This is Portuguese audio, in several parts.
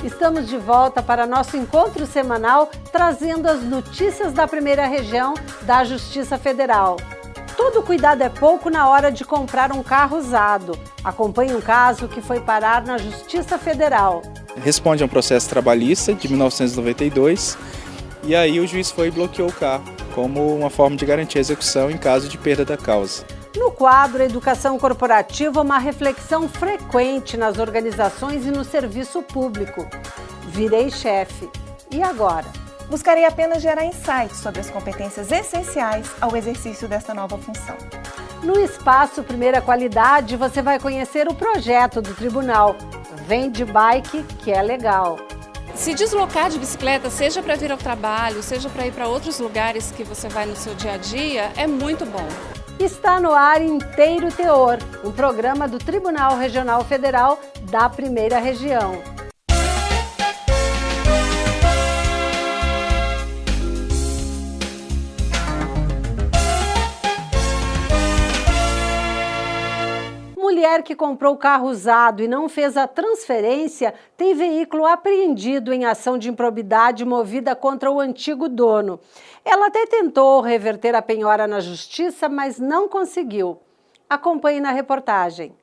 Estamos de volta para nosso encontro semanal, trazendo as notícias da primeira região da Justiça Federal. Todo cuidado é pouco na hora de comprar um carro usado. Acompanhe um caso que foi parar na Justiça Federal. Responde a um processo trabalhista de 1992 e aí o juiz foi e bloqueou o carro como uma forma de garantir a execução em caso de perda da causa. No quadro Educação Corporativa, uma reflexão frequente nas organizações e no serviço público. Virei chefe. E agora? Buscarei apenas gerar insights sobre as competências essenciais ao exercício desta nova função. No espaço Primeira Qualidade, você vai conhecer o projeto do tribunal. Vem de bike, que é legal. Se deslocar de bicicleta, seja para vir ao trabalho, seja para ir para outros lugares que você vai no seu dia a dia, é muito bom. Está no ar Inteiro Teor, um programa do Tribunal Regional Federal da Primeira Região. Mulher que comprou carro usado e não fez a transferência tem veículo apreendido em ação de improbidade movida contra o antigo dono. Ela até tentou reverter a penhora na justiça, mas não conseguiu. Acompanhe na reportagem.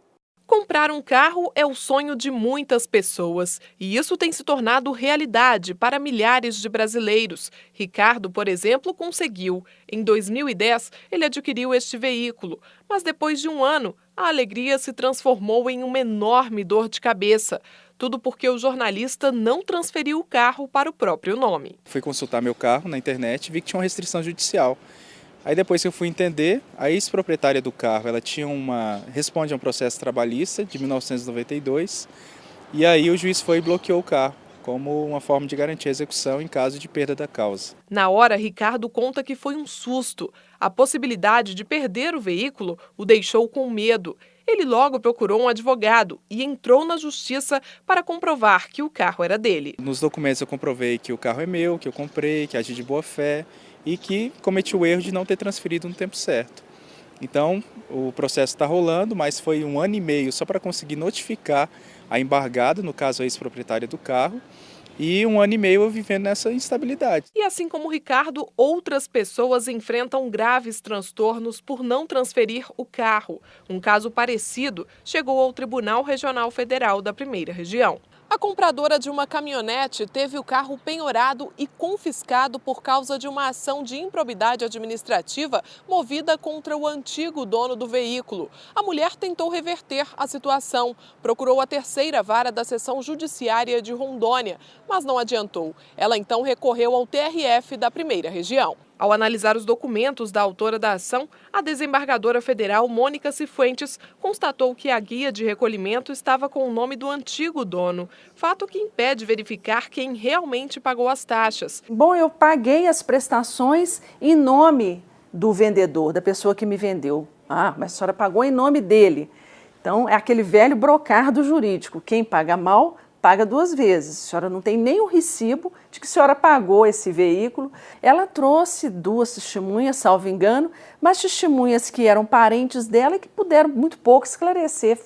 Comprar um carro é o sonho de muitas pessoas e isso tem se tornado realidade para milhares de brasileiros. Ricardo, por exemplo, conseguiu. Em 2010, ele adquiriu este veículo, mas depois de um ano, a alegria se transformou em uma enorme dor de cabeça. Tudo porque o jornalista não transferiu o carro para o próprio nome. Fui consultar meu carro na internet e vi que tinha uma restrição judicial. Aí depois que eu fui entender, a ex-proprietária do carro, ela responde a um processo trabalhista de 1992 e aí o juiz foi e bloqueou o carro como uma forma de garantir a execução em caso de perda da causa. Na hora, Ricardo conta que foi um susto. A possibilidade de perder o veículo o deixou com medo. Ele logo procurou um advogado e entrou na justiça para comprovar que o carro era dele. Nos documentos eu comprovei que o carro é meu, que eu comprei, que agi de boa fé e que cometi o erro de não ter transferido no tempo certo. Então, o processo está rolando, mas foi 1 ano e meio só para conseguir notificar a embargada, no caso a ex-proprietária do carro, e 1 ano e meio eu vivendo nessa instabilidade. E assim como o Ricardo, outras pessoas enfrentam graves transtornos por não transferir o carro. Um caso parecido chegou ao Tribunal Regional Federal da Primeira Região. A compradora de uma caminhonete teve o carro penhorado e confiscado por causa de uma ação de improbidade administrativa movida contra o antigo dono do veículo. A mulher tentou reverter a situação, procurou a terceira vara da seção judiciária de Rondônia, mas não adiantou. Ela então recorreu ao TRF da Primeira Região. Ao analisar os documentos da autora da ação, a desembargadora federal Mônica Cifuentes constatou que a guia de recolhimento estava com o nome do antigo dono, fato que impede verificar quem realmente pagou as taxas. Bom, eu paguei as prestações em nome do vendedor, da pessoa que me vendeu. Ah, mas a senhora pagou em nome dele. Então, é aquele velho brocardo jurídico. Quem paga mal, paga 2 vezes. A senhora não tem nem o recibo de que a senhora pagou esse veículo. Ela trouxe 2 testemunhas, salvo engano, mas testemunhas que eram parentes dela e que puderam muito pouco esclarecer.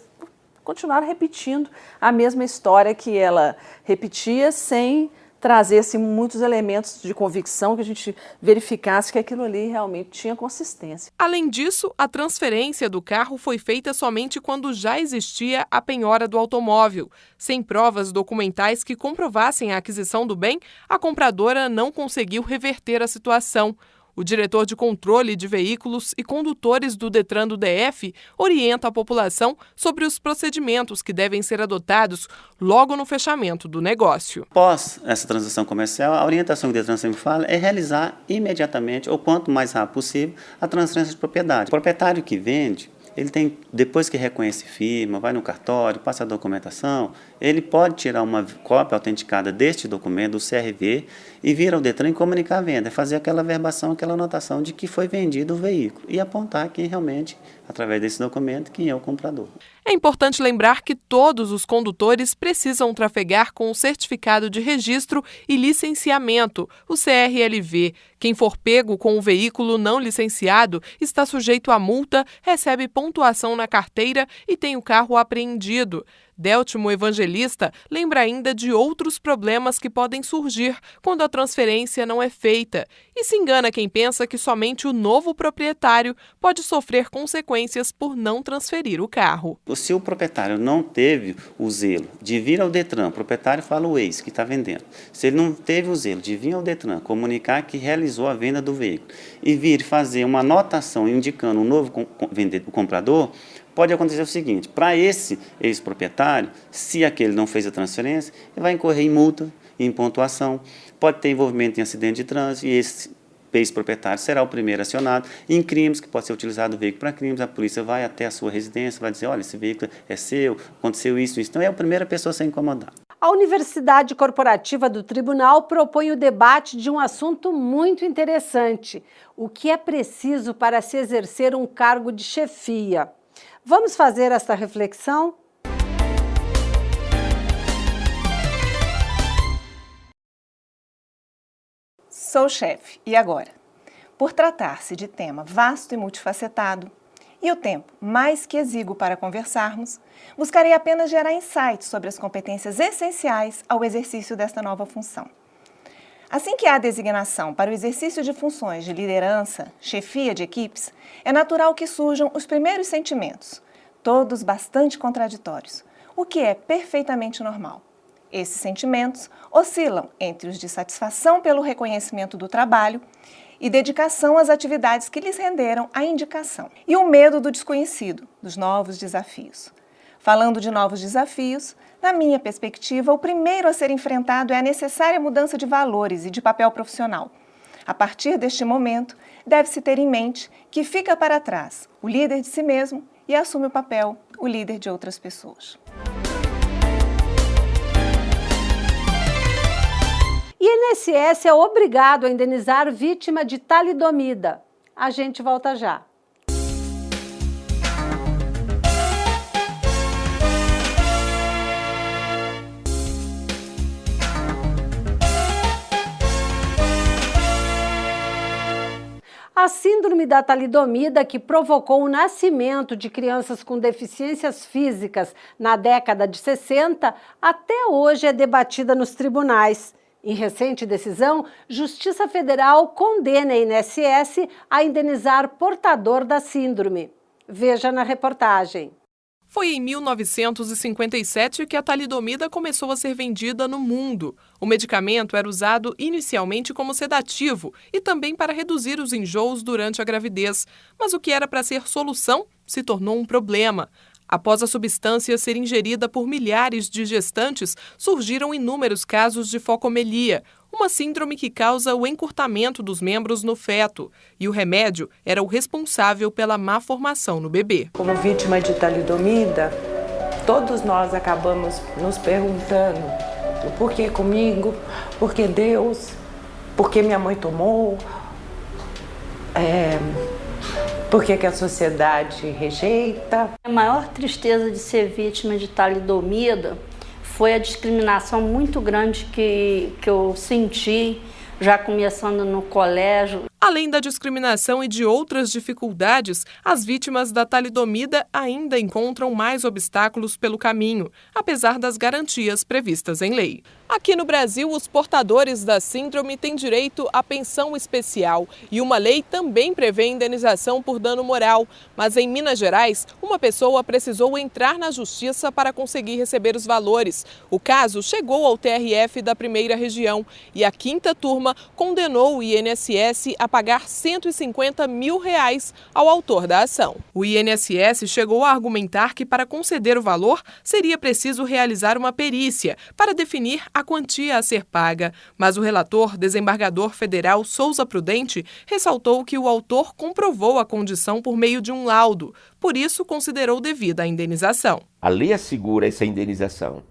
Continuaram repetindo a mesma história que ela repetia sem trazer assim, muitos elementos de convicção que a gente verificasse que aquilo ali realmente tinha consistência. Além disso, a transferência do carro foi feita somente quando já existia a penhora do automóvel. Sem provas documentais que comprovassem a aquisição do bem, a compradora não conseguiu reverter a situação. O diretor de controle de veículos e condutores do Detran do DF orienta a população sobre os procedimentos que devem ser adotados logo no fechamento do negócio. Após essa transação comercial, a orientação que o Detran sempre fala é realizar imediatamente, ou quanto mais rápido possível, a transferência de propriedade. O proprietário que vende, ele tem, depois que reconhece firma, vai no cartório, passa a documentação, ele pode tirar uma cópia autenticada deste documento, do CRV, e vir ao Detran e comunicar a venda, fazer aquela verbação, aquela anotação de que foi vendido o veículo e apontar quem realmente, através desse documento, quem é o comprador. É importante lembrar que todos os condutores precisam trafegar com o Certificado de Registro e Licenciamento, o CRLV. Quem for pego com o veículo não licenciado está sujeito a multa, recebe pontuação na carteira e tem o carro apreendido. Deltimo Evangelista lembra ainda de outros problemas que podem surgir quando a transferência não é feita e se engana quem pensa que somente o novo proprietário pode sofrer consequências por não transferir o carro. Se o proprietário não teve o zelo de vir ao Detran, o proprietário fala o ex que está vendendo, se ele não teve o zelo de vir ao Detran comunicar que realizou a venda do veículo e vir fazer uma anotação indicando um novo comprador, pode acontecer o seguinte: para esse ex-proprietário, se aquele não fez a transferência, ele vai incorrer em multa, em pontuação, pode ter envolvimento em acidente de trânsito e esse ex-proprietário será o primeiro acionado em crimes, que pode ser utilizado o veículo para crimes. A polícia vai até a sua residência, vai dizer: olha, esse veículo é seu, aconteceu isso. Então é a primeira pessoa a ser incomodada. A Universidade Corporativa do Tribunal propõe o debate de um assunto muito interessante: o que é preciso para se exercer um cargo de chefia. Vamos fazer esta reflexão? Sou chefe, e agora? Por tratar-se de tema vasto e multifacetado, e o tempo mais que exíguo para conversarmos, buscarei apenas gerar insights sobre as competências essenciais ao exercício desta nova função. Assim que há designação para o exercício de funções de liderança, chefia de equipes, é natural que surjam os primeiros sentimentos, todos bastante contraditórios, o que é perfeitamente normal. Esses sentimentos oscilam entre os de satisfação pelo reconhecimento do trabalho e dedicação às atividades que lhes renderam a indicação, e o medo do desconhecido, dos novos desafios. Falando de novos desafios, na minha perspectiva, o primeiro a ser enfrentado é a necessária mudança de valores e de papel profissional. A partir deste momento, deve-se ter em mente que fica para trás o líder de si mesmo e assume o papel, o líder de outras pessoas. INSS é obrigado a indenizar vítima de talidomida. A gente volta já. A síndrome da talidomida, que provocou o nascimento de crianças com deficiências físicas na década de 60, até hoje é debatida nos tribunais. Em recente decisão, Justiça Federal condena a INSS a indenizar portador da síndrome. Veja na reportagem. Foi em 1957 que a talidomida começou a ser vendida no mundo. O medicamento era usado inicialmente como sedativo e também para reduzir os enjoos durante a gravidez. Mas o que era para ser solução se tornou um problema. Após a substância ser ingerida por milhares de gestantes, surgiram inúmeros casos de focomelia, uma síndrome que causa o encurtamento dos membros no feto, e o remédio era o responsável pela má formação no bebê. Como vítima de talidomida, todos nós acabamos nos perguntando: por que comigo? Por que Deus? Por que minha mãe tomou? Por que a sociedade rejeita? A maior tristeza de ser vítima de talidomida foi a discriminação muito grande que eu senti, já começando no colégio. Além da discriminação e de outras dificuldades, as vítimas da talidomida ainda encontram mais obstáculos pelo caminho, apesar das garantias previstas em lei. Aqui no Brasil, os portadores da síndrome têm direito à pensão especial e uma lei também prevê indenização por dano moral. Mas em Minas Gerais, uma pessoa precisou entrar na justiça para conseguir receber os valores. O caso chegou ao TRF da Primeira Região e a 5ª turma condenou o INSS a pagar R$150 mil ao autor da ação. O INSS chegou a argumentar que para conceder o valor seria preciso realizar uma perícia para definir a quantia a ser paga, mas o relator, desembargador federal Souza Prudente, ressaltou que o autor comprovou a condição por meio de um laudo, por isso considerou devida a indenização. A lei assegura essa indenização,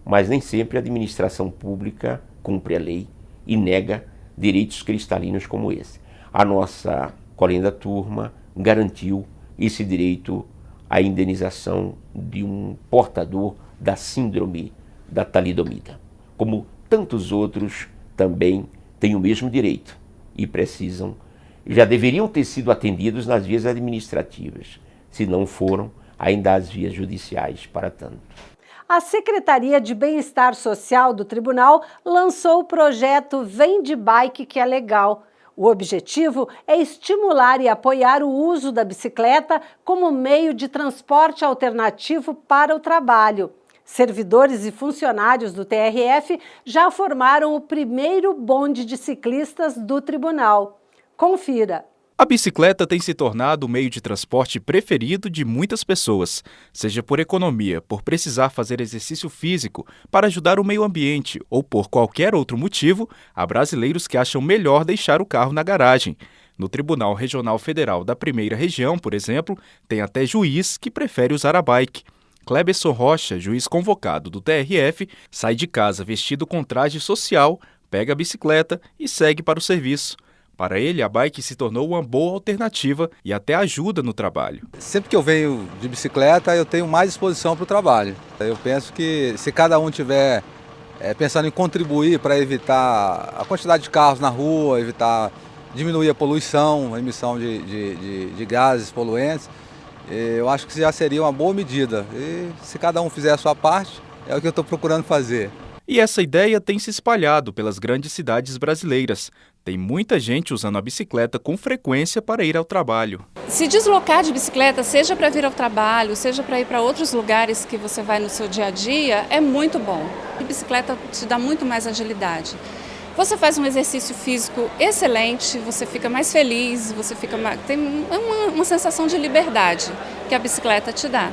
mas nem sempre a administração pública cumpre a lei e nega direitos cristalinos como esse. A nossa colega da turma garantiu esse direito à indenização de um portador da síndrome da talidomida. Como tantos outros também têm o mesmo direito e já deveriam ter sido atendidos nas vias administrativas. Se não foram, ainda há as vias judiciais para tanto. a Secretaria de Bem-Estar Social do Tribunal lançou o projeto Vem de Bike, que é legal. O objetivo é estimular e apoiar o uso da bicicleta como meio de transporte alternativo para o trabalho. Servidores e funcionários do TRF já formaram o primeiro bonde de ciclistas do tribunal. Confira. A bicicleta tem se tornado o meio de transporte preferido de muitas pessoas, seja por economia, por precisar fazer exercício físico, para ajudar o meio ambiente ou por qualquer outro motivo, há brasileiros que acham melhor deixar o carro na garagem. No Tribunal Regional Federal da Primeira Região, por exemplo, tem até juiz que prefere usar a bike. Cleberson Rocha, juiz convocado do TRF, sai de casa vestido com traje social, pega a bicicleta e segue para o serviço. Para ele, a bike se tornou uma boa alternativa e até ajuda no trabalho. Sempre que eu venho de bicicleta, eu tenho mais disposição para o trabalho. Eu penso que se cada um tiver pensando em contribuir para evitar a quantidade de carros na rua, diminuir a poluição, a emissão de gases poluentes, eu acho que já seria uma boa medida. E se cada um fizer a sua parte, é o que eu estou procurando fazer. E essa ideia tem se espalhado pelas grandes cidades brasileiras. Tem muita gente usando a bicicleta com frequência para ir ao trabalho. Se deslocar de bicicleta, seja para vir ao trabalho, seja para ir para outros lugares que você vai no seu dia a dia, é muito bom. A bicicleta te dá muito mais agilidade. Você faz um exercício físico excelente, você fica mais feliz, tem uma sensação de liberdade que a bicicleta te dá.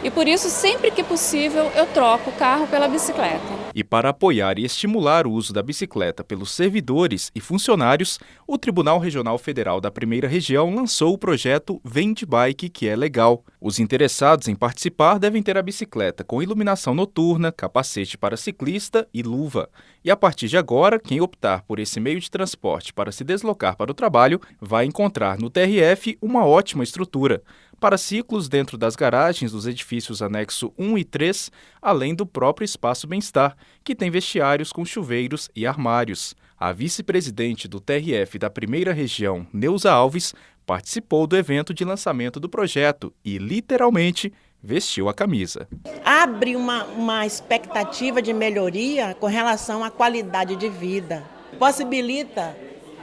E por isso, sempre que possível, eu troco o carro pela bicicleta. E para apoiar e estimular o uso da bicicleta pelos servidores e funcionários, o Tribunal Regional Federal da Primeira Região lançou o projeto Vem de Bike, que é legal. Os interessados em participar devem ter a bicicleta com iluminação noturna, capacete para ciclista e luva. E a partir de agora, quem optar por esse meio de transporte para se deslocar para o trabalho vai encontrar no TRF uma ótima estrutura. Para ciclos dentro das garagens dos edifícios anexo 1 e 3, além do próprio Espaço Bem-Estar, que tem vestiários com chuveiros e armários. A vice-presidente do TRF da Primeira Região, Neuza Alves, participou do evento de lançamento do projeto e, literalmente, vestiu a camisa. Abre uma expectativa de melhoria com relação à qualidade de vida. Possibilita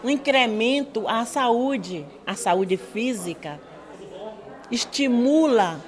um incremento à saúde física. Estimula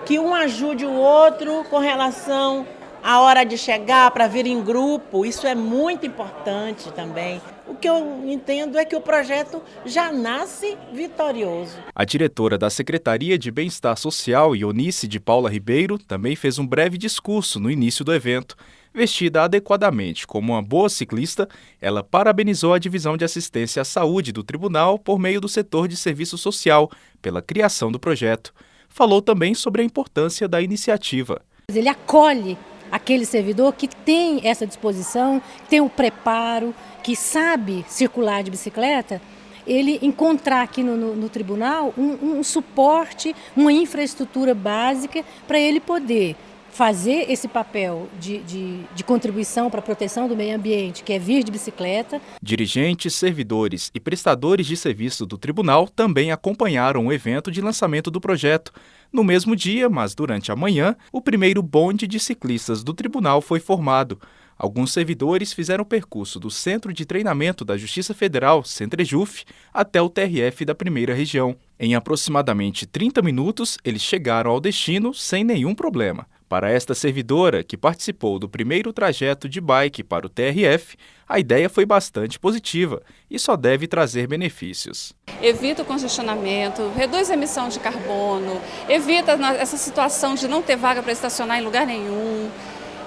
que um ajude o outro com relação à hora de chegar para vir em grupo. Isso é muito importante também. O que eu entendo é que o projeto já nasce vitorioso. A diretora da Secretaria de Bem-Estar Social, Ionice de Paula Ribeiro, também fez um breve discurso no início do evento. Vestida adequadamente como uma boa ciclista, ela parabenizou a Divisão de Assistência à Saúde do Tribunal por meio do setor de serviço social, pela criação do projeto. Falou também sobre a importância da iniciativa. Ele acolhe aquele servidor que tem essa disposição, tem o preparo, que sabe circular de bicicleta, ele encontrar aqui no tribunal um suporte, uma infraestrutura básica para ele poder fazer esse papel de contribuição para a proteção do meio ambiente, que é vir de bicicleta. Dirigentes, servidores e prestadores de serviço do tribunal também acompanharam o evento de lançamento do projeto. No mesmo dia, mas durante a manhã, o primeiro bonde de ciclistas do tribunal foi formado. Alguns servidores fizeram o percurso do Centro de Treinamento da Justiça Federal, Centrejuf, até o TRF da Primeira Região. Em aproximadamente 30 minutos, eles chegaram ao destino sem nenhum problema. Para esta servidora, que participou do primeiro trajeto de bike para o TRF, a ideia foi bastante positiva e só deve trazer benefícios. Evita o congestionamento, reduz a emissão de carbono, evita essa situação de não ter vaga para estacionar em lugar nenhum.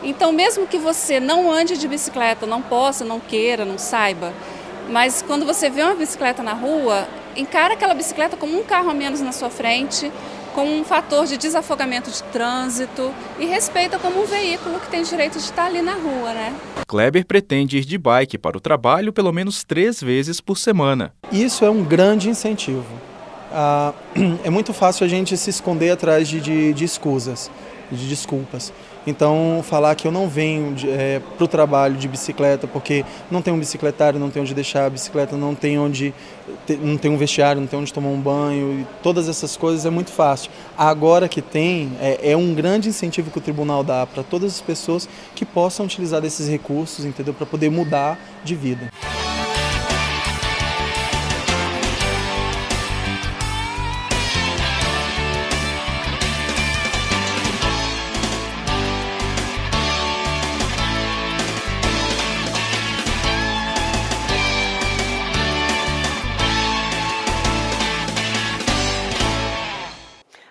Então, mesmo que você não ande de bicicleta, não possa, não queira, não saiba, mas quando você vê uma bicicleta na rua, encara aquela bicicleta como um carro a menos na sua frente, como um fator de desafogamento de trânsito e respeita como um veículo que tem direito de estar ali na rua, né? Kleber pretende ir de bike para o trabalho pelo menos 3 vezes por semana. Isso é um grande incentivo. É muito fácil a gente se esconder atrás de escusas, de desculpas. Então, falar que eu não venho para o trabalho de bicicleta porque não tem um bicicletário, não tem onde deixar a bicicleta, não tem um vestiário, não tem onde tomar um banho, e todas essas coisas é muito fácil. Agora que tem, é um grande incentivo que o tribunal dá para todas as pessoas que possam utilizar desses recursos, entendeu? Para poder mudar de vida.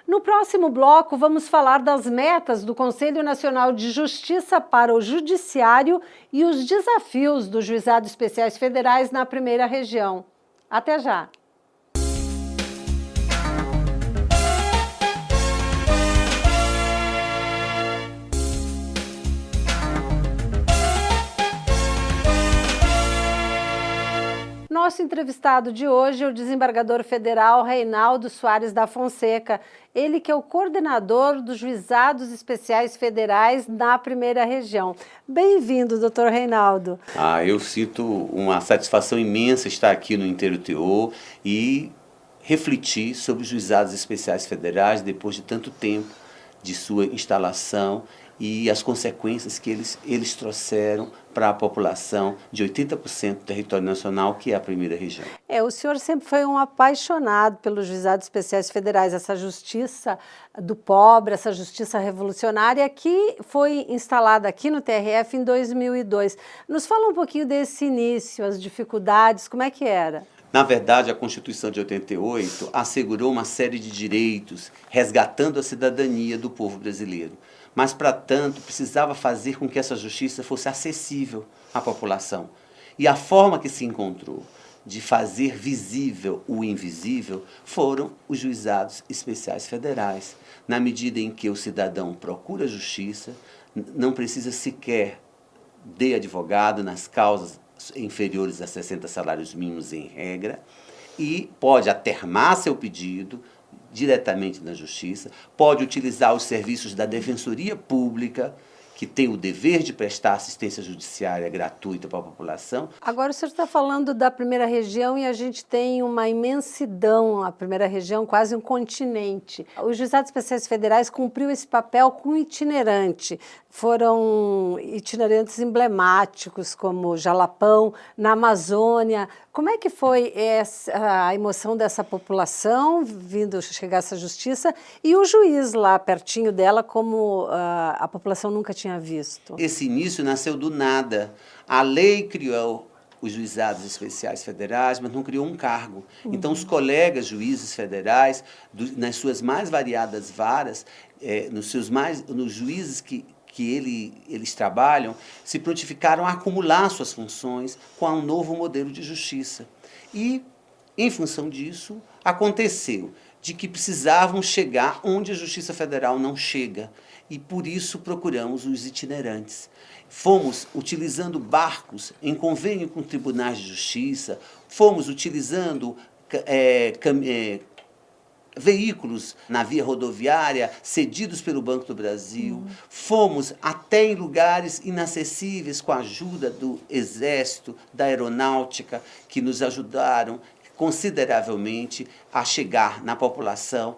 No próximo bloco, vamos falar das metas do Conselho Nacional de Justiça para o Judiciário e os desafios dos juizados especiais federais na primeira região. Até já! Nosso entrevistado de hoje é o desembargador federal Reinaldo Soares da Fonseca, ele que é o coordenador dos juizados especiais federais na primeira região. Bem-vindo, doutor Reinaldo. Eu sinto uma satisfação imensa estar aqui no InterUTO e refletir sobre os juizados especiais federais depois de tanto tempo de sua instalação e as consequências que eles trouxeram para a população de 80% do território nacional, que é a primeira região. O senhor sempre foi um apaixonado pelos juizados especiais federais, essa justiça do pobre, essa justiça revolucionária que foi instalada aqui no TRF em 2002. Nos fala um pouquinho desse início, as dificuldades, como é que era? Na verdade, a Constituição de 88 assegurou uma série de direitos, resgatando a cidadania do povo brasileiro. Mas, para tanto, precisava fazer com que essa justiça fosse acessível à população. E a forma que se encontrou de fazer visível o invisível foram os juizados especiais federais, na medida em que o cidadão procura justiça, não precisa sequer de advogado nas causas inferiores a 60 salários mínimos em regra, e pode atermar seu pedido diretamente na Justiça, pode utilizar os serviços da Defensoria Pública, que tem o dever de prestar assistência judiciária gratuita para a população. Agora o senhor está falando da primeira região e a gente tem uma imensidão, a primeira região quase um continente. Os juizados especiais federais cumpriu esse papel com itinerante. Foram itinerantes emblemáticos, como Jalapão, na Amazônia. Como é que foi a emoção dessa população vindo chegar a essa justiça e o juiz lá pertinho dela, como a população nunca tinha visto? Esse início nasceu do nada. A lei criou os juizados especiais federais, mas não criou um cargo. Então, os colegas juízes federais, nas suas mais variadas varas, nos juízes que eles trabalham, se prontificaram a acumular suas funções com um novo modelo de justiça. E, em função disso, aconteceu de que precisavam chegar onde a Justiça Federal não chega. E, por isso, procuramos os itinerantes. Fomos utilizando barcos em convênio com tribunais de justiça, fomos utilizando veículos na via rodoviária cedidos pelo Banco do Brasil, fomos até em lugares inacessíveis com a ajuda do Exército, da Aeronáutica, que nos ajudaram consideravelmente a chegar na população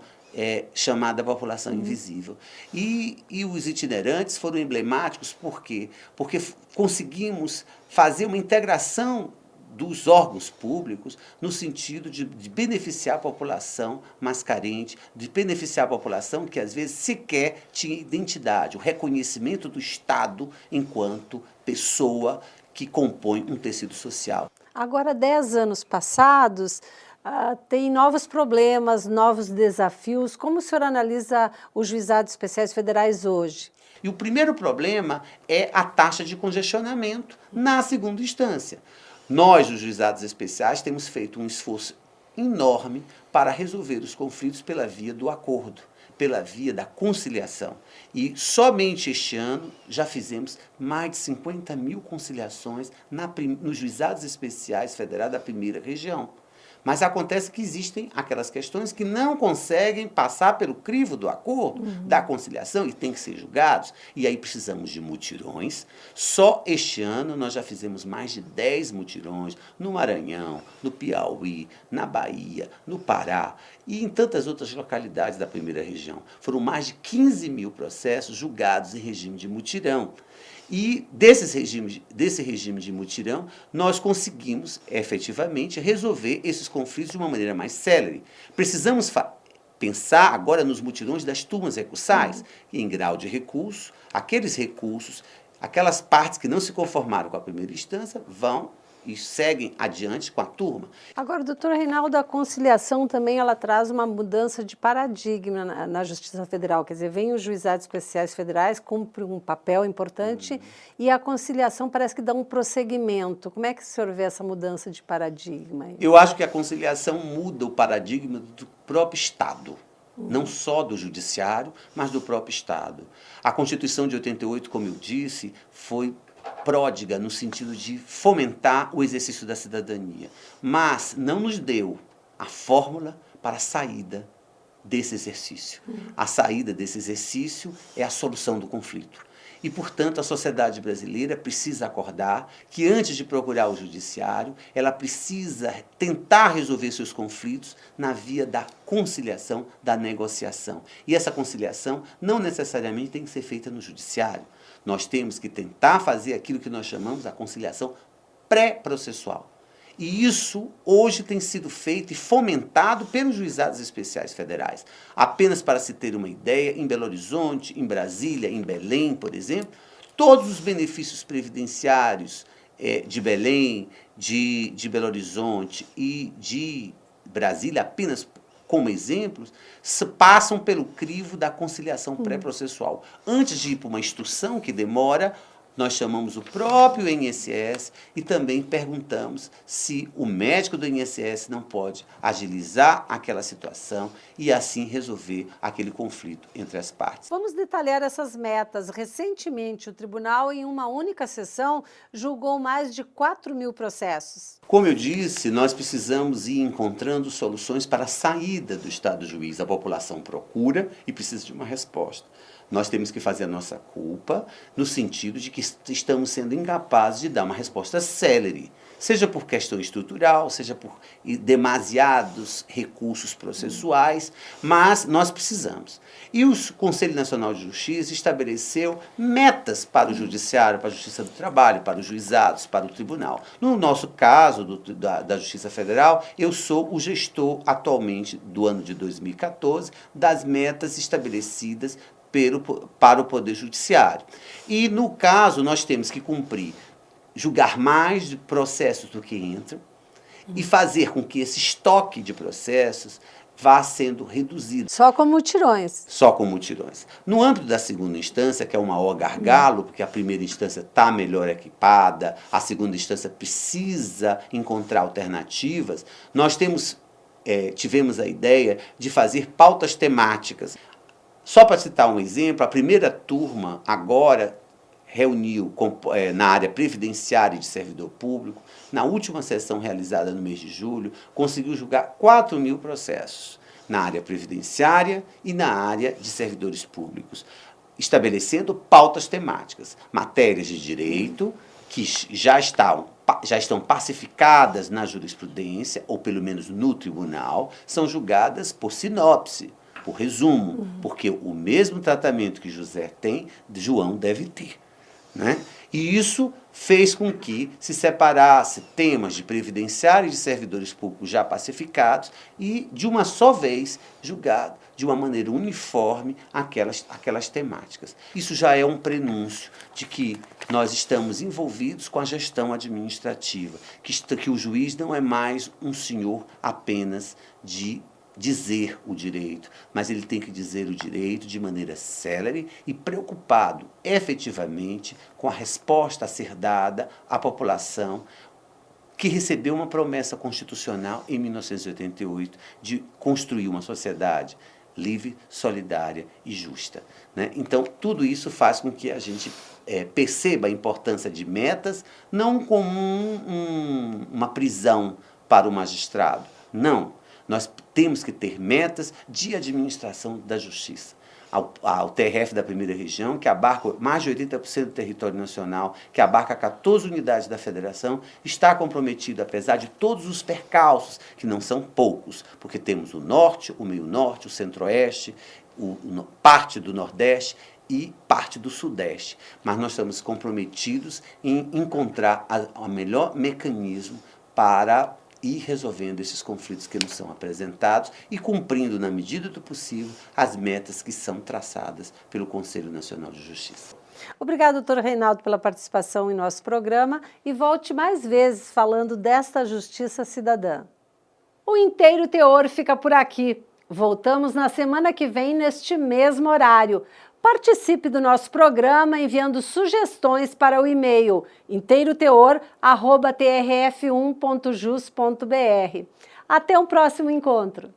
chamada população invisível. E os itinerantes foram emblemáticos por quê? Porque conseguimos fazer uma integração dos órgãos públicos no sentido de beneficiar a população mais carente, de beneficiar a população que às vezes sequer tinha identidade, o reconhecimento do Estado enquanto pessoa que compõe um tecido social. Agora, 10 anos passados, tem novos problemas, novos desafios. Como o senhor analisa os juizados especiais federais hoje? E o primeiro problema é a taxa de congestionamento na segunda instância. Nós, os juizados especiais, temos feito um esforço enorme para resolver os conflitos pela via do acordo, pela via da conciliação. E somente este ano já fizemos mais de 50 mil conciliações nos juizados especiais federais da primeira região. Mas acontece que existem aquelas questões que não conseguem passar pelo crivo do acordo, da conciliação, e têm que ser julgados. E aí precisamos de mutirões. Só este ano nós já fizemos mais de 10 mutirões no Maranhão, no Piauí, na Bahia, no Pará e em tantas outras localidades da primeira região. Foram mais de 15 mil processos julgados em regime de mutirão. E desse regime de mutirão, nós conseguimos, efetivamente, resolver esses conflitos de uma maneira mais célere. Precisamos pensar agora nos mutirões das turmas recursais, em grau de recurso, aqueles recursos, aquelas partes que não se conformaram com a primeira instância, vão e seguem adiante com a turma. Agora, doutora Reinaldo, a conciliação também ela traz uma mudança de paradigma na Justiça Federal. Quer dizer, vem os juizados especiais federais, cumpre um papel importante e a conciliação parece que dá um prosseguimento. Como é que o senhor vê essa mudança de paradigma? Eu acho que a conciliação muda o paradigma do próprio Estado. Não só do judiciário, mas do próprio Estado. A Constituição de 88, como eu disse, foi pródiga no sentido de fomentar o exercício da cidadania, mas não nos deu a fórmula para a saída desse exercício. A saída desse exercício é a solução do conflito. E, portanto, a sociedade brasileira precisa acordar que, antes de procurar o judiciário, ela precisa tentar resolver seus conflitos na via da conciliação, da negociação. E essa conciliação não necessariamente tem que ser feita no judiciário. Nós temos que tentar fazer aquilo que nós chamamos a conciliação pré-processual. E isso hoje tem sido feito e fomentado pelos juizados especiais federais. Apenas para se ter uma ideia, em Belo Horizonte, em Brasília, em Belém, por exemplo, todos os benefícios previdenciários de Belém, de Belo Horizonte e de Brasília, apenas como exemplos, passam pelo crivo da conciliação pré-processual. Antes de ir para uma instrução que demora, nós chamamos o próprio INSS e também perguntamos se o médico do INSS não pode agilizar aquela situação e assim resolver aquele conflito entre as partes. Vamos detalhar essas metas. Recentemente, o tribunal, em uma única sessão, julgou mais de 4 mil processos. Como eu disse, nós precisamos ir encontrando soluções para a saída do Estado juiz. A população procura e precisa de uma resposta. Nós temos que fazer a nossa culpa no sentido de que estamos sendo incapazes de dar uma resposta célere, seja por questão estrutural, seja por demasiados recursos processuais, mas nós precisamos. E o Conselho Nacional de Justiça estabeleceu metas para o Judiciário, para a Justiça do Trabalho, para os juizados, para o Tribunal. No nosso caso, da Justiça Federal, eu sou o gestor atualmente do ano de 2014 das metas estabelecidas para o Poder Judiciário. E, no caso, nós temos que cumprir, julgar mais de processos do que entram e fazer com que esse estoque de processos vá sendo reduzido. Só com mutirões. Só com mutirões. No âmbito da segunda instância, que é o maior gargalo, porque a primeira instância está melhor equipada, a segunda instância precisa encontrar alternativas, nós tivemos a ideia de fazer pautas temáticas. Só para citar um exemplo, a primeira turma agora reuniu na área previdenciária e de servidor público, na última sessão realizada no mês de julho, conseguiu julgar 4 mil processos na área previdenciária e na área de servidores públicos, estabelecendo pautas temáticas, matérias de direito que já estão pacificadas na jurisprudência, ou pelo menos no tribunal, são julgadas por sinopse, por resumo, porque o mesmo tratamento que José tem, João deve ter. Né? E isso fez com que se separasse temas de previdenciário e de servidores públicos já pacificados e, de uma só vez, julgado de uma maneira uniforme aquelas temáticas. Isso já é um prenúncio de que nós estamos envolvidos com a gestão administrativa, que o juiz não é mais um senhor apenas de dizer o direito, mas ele tem que dizer o direito de maneira célere e preocupado efetivamente com a resposta a ser dada à população que recebeu uma promessa constitucional em 1988 de construir uma sociedade livre, solidária e justa. Né? Então, tudo isso faz com que a gente perceba a importância de metas, não como uma prisão para o magistrado, Não, nós temos que ter metas de administração da justiça. Ao TRF da primeira região, que abarca mais de 80% do território nacional, que abarca 14 unidades da federação, está comprometido, apesar de todos os percalços, que não são poucos, porque temos o norte, o meio-norte, o centro-oeste, parte do nordeste e parte do sudeste. Mas nós estamos comprometidos em encontrar o melhor mecanismo para ir resolvendo esses conflitos que nos são apresentados e cumprindo, na medida do possível, as metas que são traçadas pelo Conselho Nacional de Justiça. Obrigado, doutor Reinaldo, pela participação em nosso programa e volte mais vezes falando desta justiça cidadã. O Inteiro Teor fica por aqui. Voltamos na semana que vem, neste mesmo horário. Participe do nosso programa enviando sugestões para o e-mail inteiroteor@trf1.jus.br. Até um próximo encontro.